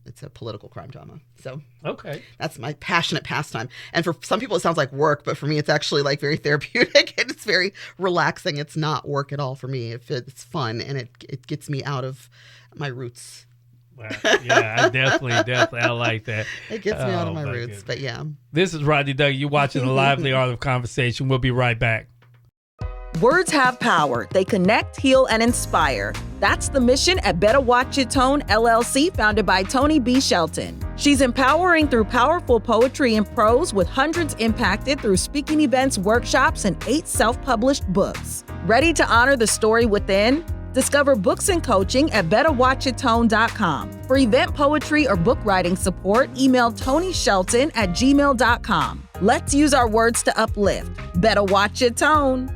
A: It's a political crime drama. So that's my passionate pastime. And for some people, it sounds like work, but for me, it's actually like very therapeutic and it's very relaxing. It's not work at all for me. It's fun and it gets me out of my roots.
B: Yeah, I definitely, I like that.
A: It gets me out of my roots,
B: goodness.
A: but yeah.
B: This is Rodney Duckett. You're watching The Lively Art of Conversation. We'll be right back.
D: Words have power. They connect, heal, and inspire. That's the mission at Better Watch Your Tone, LLC, founded by Toni B. Shelton. She's empowering through powerful poetry and prose with hundreds impacted through speaking events, workshops, and 8 self-published books. Ready to honor the story within? Discover books and coaching at betterwatchyourtone.com. For event poetry or book writing support, email ToniShelton@gmail.com. Let's use our words to uplift. Better watch your tone.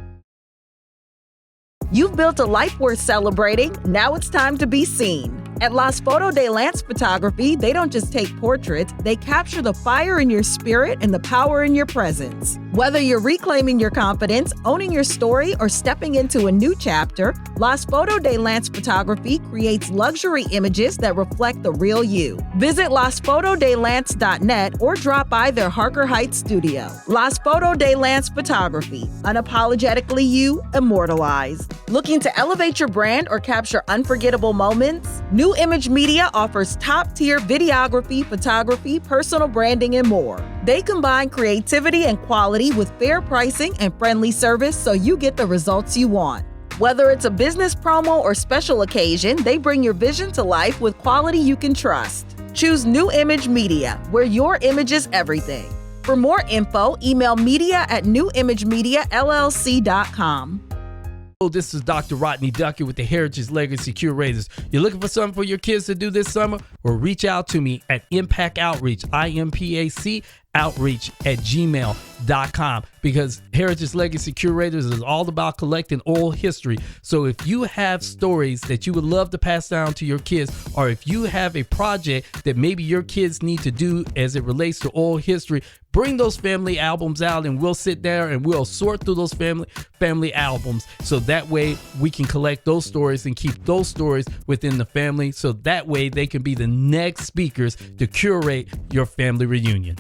D: You've built a life worth celebrating. Now it's time to be seen. At Las Foto de Lance Photography, they don't just take portraits, they capture the fire in your spirit and the power in your presence. Whether you're reclaiming your confidence, owning your story, or stepping into a new chapter, Las Foto de Lance Photography creates luxury images that reflect the real you. Visit lasfotodelance.net or drop by their Harker Heights studio. Las Foto de Lance Photography, unapologetically you, immortalized. Looking to elevate your brand or capture unforgettable moments? New Image Media offers top-tier videography, photography, personal branding, and more. They combine creativity and quality with fair pricing and friendly service so you get the results you want. Whether it's a business promo or special occasion, they bring your vision to life with quality you can trust. Choose New Image Media, where your image is everything. For more info, email media@newimagemiallc.com.
B: This is Dr. Rodney Duckett with the Heritage Legacy Curators. You're looking for something for your kids to do this summer? Well, reach out to me at Impact Outreach, IMPAC outreach@gmail.com, because Heritage Legacy Curators is all about collecting oral history. So if you have stories that you would love to pass down to your kids, or if you have a project that maybe your kids need to do as it relates to oral history, bring those family albums out and we'll sit there and we'll sort through those family albums, so that way we can collect those stories and keep those stories within the family, so that way they can be the next speakers to curate your family reunion.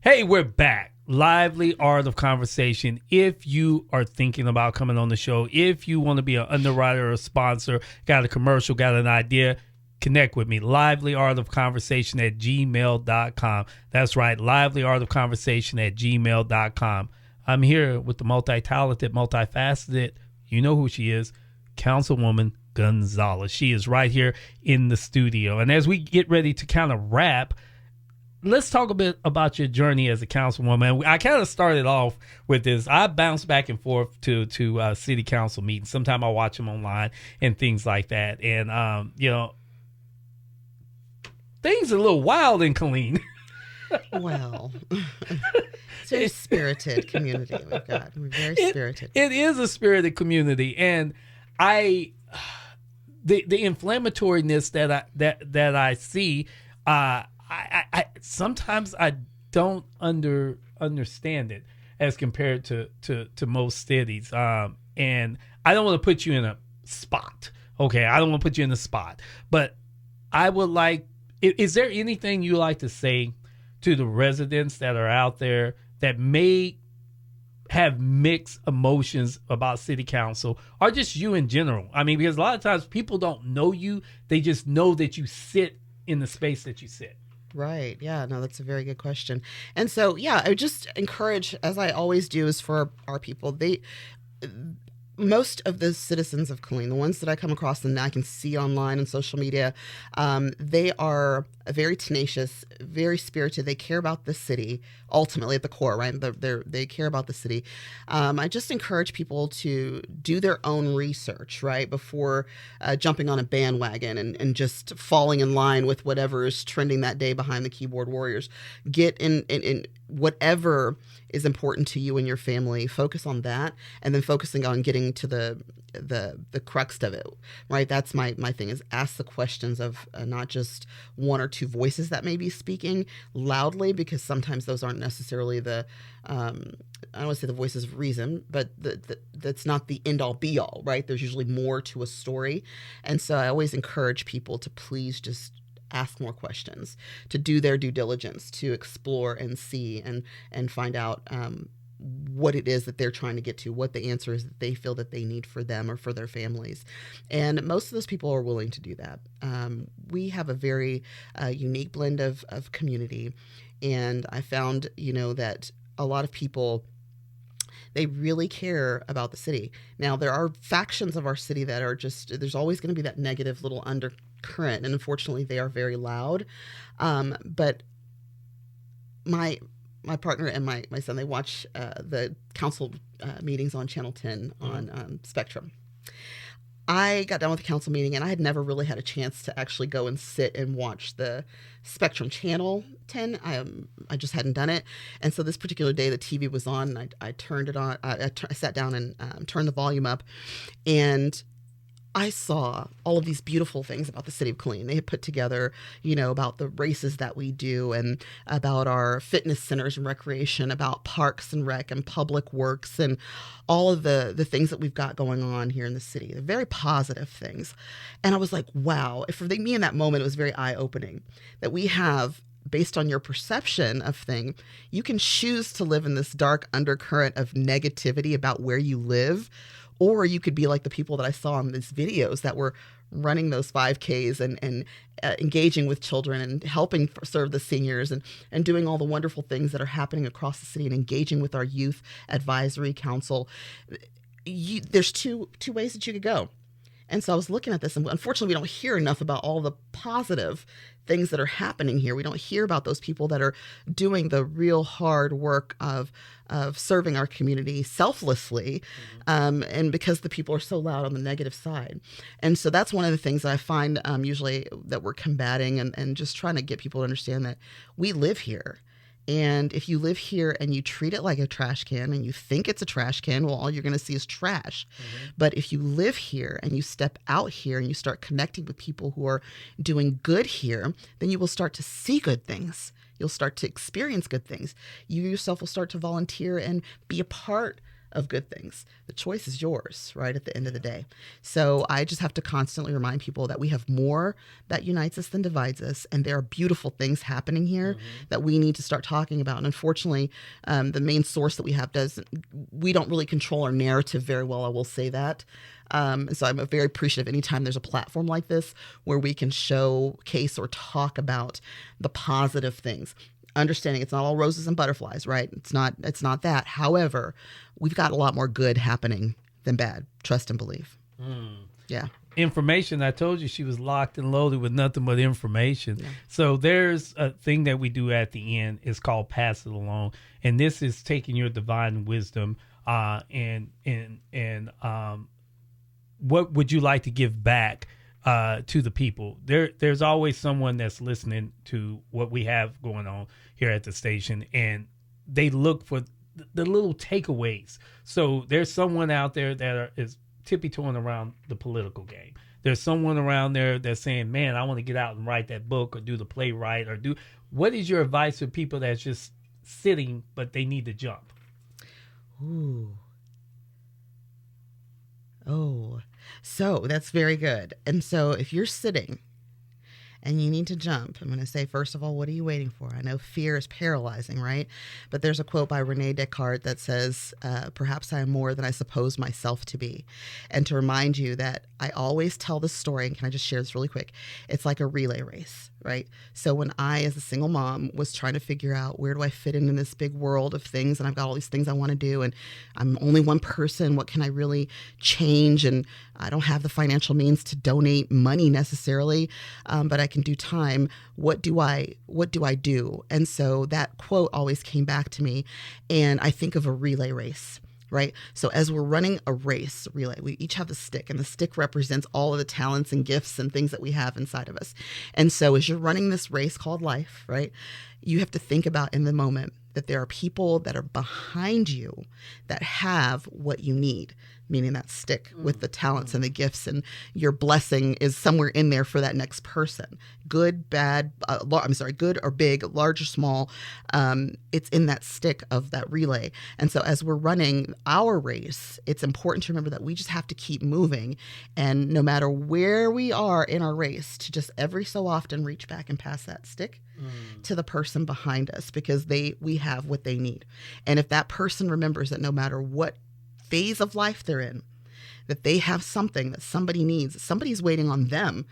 B: Hey, we're back. Lively Art of Conversation. If you are thinking about coming on the show, if you want to be an underwriter or a sponsor, got a commercial, got an idea, connect with me. livelyartofconversation@gmail.com. That's right, livelyartofconversation@gmail.com. I'm here with the multi-talented, multifaceted, you know who she is, Councilwoman Gonzalez. She is right here in the studio. And as we get ready to kind of wrap, let's talk a bit about your journey as a councilwoman. I kind of started off with this. I bounce back and forth to city council meetings. Sometimes I watch them online and things like that. And, things are a little wild in Killeen.
A: Well, it's a very spirited community we've got. We're very spirited.
B: It is a spirited community, and the inflammatoriness that I see, I sometimes I don't understand it as compared to most cities, and I don't want to put you in a spot. Okay, I don't want to put you in a spot, but I would like. Is there anything you like to say to the residents that are out there that may have mixed emotions about city council or just you in general? I mean, because a lot of times people don't know you. They just know that you sit in the space that you sit.
A: Right. Yeah. No, that's a very good question. And so, yeah, I would just encourage, as I always do, is for our people, most of the citizens of Killeen, the ones that I come across and I can see online and social media, they are very tenacious, very spirited. They care about the city, ultimately at the core, right? They care about the city. I just encourage people to do their own research, right, before jumping on a bandwagon and just falling in line with whatever is trending that day behind the keyboard warriors. Get in whatever is important to you and your family, focus on that, and then focusing on getting to the crux of it, right? That's my thing, is ask the questions of not just one or two voices that may be speaking loudly, because sometimes those aren't necessarily the I don't want to say the voices of reason, but that's not the end all be all, right? There's usually more to a story. And so I always encourage people to please just ask more questions, to do their due diligence, to explore and see and find out what it is that they're trying to get to, what the answer is that they feel that they need for them or for their families. And most of those people are willing to do that. We have a very unique blend of community. And I found, that a lot of people, they really care about the city. Now, there are factions of our city that are just, there's always going to be that negative little undercurrent. And unfortunately, they are very loud. But my partner and my son, they watch the council meetings on Channel 10 on Spectrum. I got done with the council meeting, and I had never really had a chance to actually go and sit and watch the Spectrum Channel 10. I just hadn't done it. And so this particular day, the TV was on, and I turned it on. I sat down and turned the volume up, and I saw all of these beautiful things about the city of Killeen. They had put together, about the races that we do, and about our fitness centers and recreation, about parks and rec and public works, and all of the things that we've got going on here in the city. They're very positive things. And I was like, wow. For me in that moment, it was very eye-opening that we have, based on your perception of thing, you can choose to live in this dark undercurrent of negativity about where you live. Or you could be like the people that I saw in these videos that were running those 5Ks and engaging with children and helping serve the seniors and doing all the wonderful things that are happening across the city and engaging with our youth advisory council. There's two ways that you could go. And so I was looking at this, and unfortunately, we don't hear enough about all the positive things that are happening here. We don't hear about those people that are doing the real hard work of serving our community selflessly, and because the people are so loud on the negative side. And so that's one of the things that I find usually that we're combating and just trying to get people to understand that we live here. And if you live here and you treat it like a trash can and you think it's a trash can, well, all you're going to see is trash. Mm-hmm. But if you live here and you step out here and you start connecting with people who are doing good here, then you will start to see good things. You'll start to experience good things. You yourself will start to volunteer and be a part of good things. The choice is yours, right, at the end of the day. So I just have to constantly remind people that we have more that unites us than divides us, and there are beautiful things happening here that we need to start talking about. And unfortunately, the main source that we have we don't really control our narrative very well, I will say that. So I'm very appreciative anytime there's a platform like this where we can showcase or talk about the positive things. Understanding it's not all roses and butterflies, right? It's not that. However, we've got a lot more good happening than bad. Trust and believe. Yeah.
B: information. I told you she was locked and loaded with nothing but information. Yeah. So there's a thing that we do at the end. It's called Pass It Along. And this is taking your divine wisdom and what would you like to give back to the people? There's always someone that's listening to what we have going on here at the station, and they look for the little takeaways. So there's someone out there that is tippy-toeing around the political game. There's someone around there that's saying, man, I want to get out and write that book or do the playwright or do. What is your advice for people that's just sitting, but they need to jump?
A: Ooh. Oh, so that's very good. And so if you're sitting and you need to jump, I'm going to say, first of all, what are you waiting for? I know fear is paralyzing, right? But there's a quote by Rene Descartes that says, perhaps I am more than I suppose myself to be. And to remind you that I always tell this story, and can I just share this really quick? It's like a relay race, right? So when I, as a single mom, was trying to figure out where do I fit in this big world of things, and I've got all these things I want to do, and I'm only one person, what can I really change? And I don't have the financial means to donate money necessarily, but I can do time. What do I do? And so that quote always came back to me, and I think of a relay race. Right? So as we're running a race relay, we each have a stick, and the stick represents all of the talents and gifts and things that we have inside of us. And so as you're running this race called life, right, you have to think about in the moment that there are people that are behind you that have what you need, meaning that stick with the talents and the gifts, and your blessing is somewhere in there for that next person. Good, bad, good or big, large or small, it's in that stick of that relay. And so as we're running our race, it's important to remember that we just have to keep moving, and no matter where we are in our race, to just every so often reach back and pass that stick to the person behind us, because we have what they need. And if that person remembers that no matter what phase of life they're in, that they have something that somebody needs, somebody's waiting on them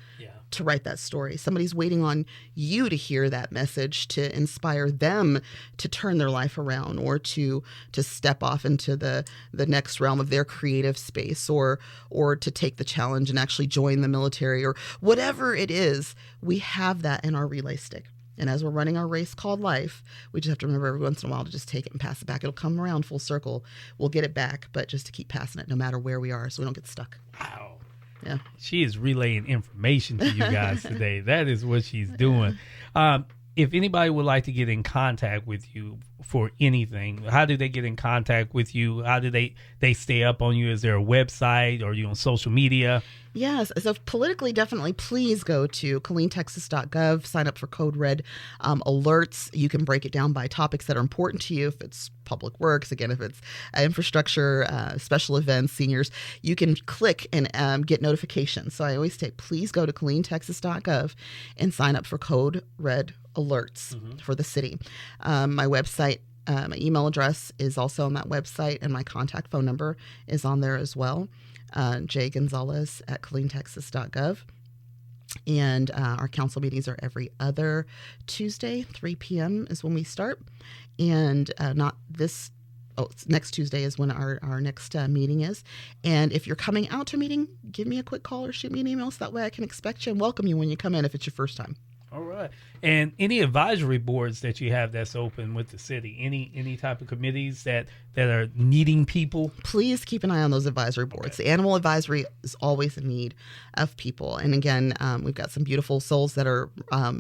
A: to write that story. Somebody's waiting on you to hear that message, to inspire them to turn their life around, or to step off into the next realm of their creative space, or to take the challenge and actually join the military, or whatever it is. We have that in our relay stick. And as we're running our race called life, we just have to remember every once in a while to just take it and pass it back. It'll come around full circle. We'll get it back, but just to keep passing it no matter where we are, so we don't get stuck.
B: Wow.
A: Yeah.
B: She is relaying information to you guys today. That is what she's doing. If anybody would like to get in contact with you for anything, how do they get in contact with you? How do they stay up on you? Is there a website, or are you on social media?
A: Yes. So politically, definitely, please go to KilleenTexas.gov, sign up for Code Red alerts. You can break it down by topics that are important to you. If it's public works, again, if it's infrastructure, special events, seniors, you can click and get notifications. So I always say, please go to KilleenTexas.gov and sign up for Code Red alerts for the city. My website, my email address is also on that website, and my contact phone number is on there as well. Gonzalez at KilleenTexas.gov. And our council meetings are every other Tuesday, 3 p.m. is when we start. And next Tuesday is when our next meeting is. And if you're coming out to a meeting, give me a quick call or shoot me an email, so that way I can expect you and welcome you when you come in if it's your first time.
B: All right. And any advisory boards that you have that's open with the city, any type of committees that are needing people? Please
A: keep an eye on those advisory boards. Okay. The animal advisory is always in need of people. And again, we've got some beautiful souls that are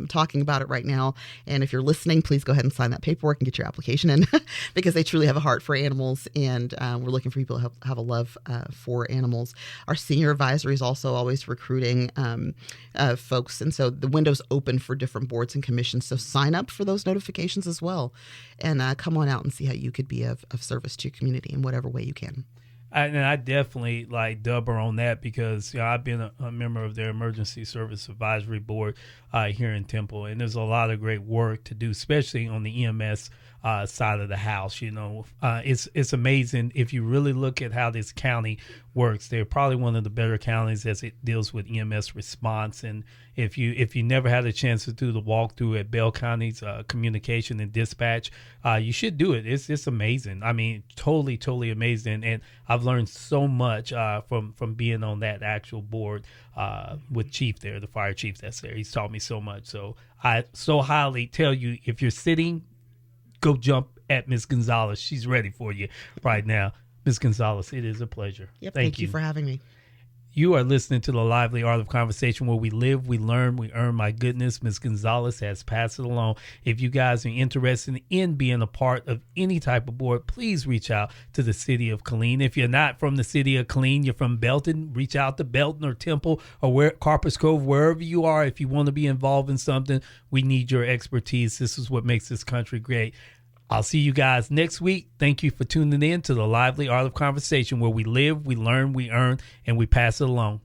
A: talking about it right now. And if you're listening, please go ahead and sign that paperwork and get your application in because they truly have a heart for animals. And we're looking for people to have a love for animals. Our senior advisory is also always recruiting folks. And so the window's open for different boards and commissions. So sign up for those notifications as well. And come on out and see how you could be of service to your community in whatever way you can.
B: And I definitely dub her on that because I've been a member of their Emergency Service Advisory Board here in Temple, and there's a lot of great work to do, especially on the EMS side of the house. It's amazing if you really look at how this county works. They're probably one of the better counties as it deals with EMS response. And if you never had a chance to do the walkthrough at Bell County's communication and dispatch, you should do it. It's amazing. I mean, totally amazing. And I've learned so much from being on that actual board with Chief there, the fire chief that's there. He's taught me so much. So I so highly tell you, if you're sitting, go jump at Miss Gonzalez. She's ready for you right now. Miss Gonzalez, it is a pleasure.
A: Yep, thank you for having me.
B: You are listening to the Lively Art of Conversation, where we live, we learn, we earn. My goodness, Ms. Gonzalez has passed it along. If you guys are interested in being a part of any type of board, please reach out to the city of Killeen. If you're not from the city of Killeen, you're from Belton, reach out to Belton or Temple or Carpus Cove, wherever you are. If you want to be involved in something, we need your expertise. This is what makes this country great. I'll see you guys next week. Thank you for tuning in to the Lively Art of Conversation, where we live, we learn, we earn, and we pass it along.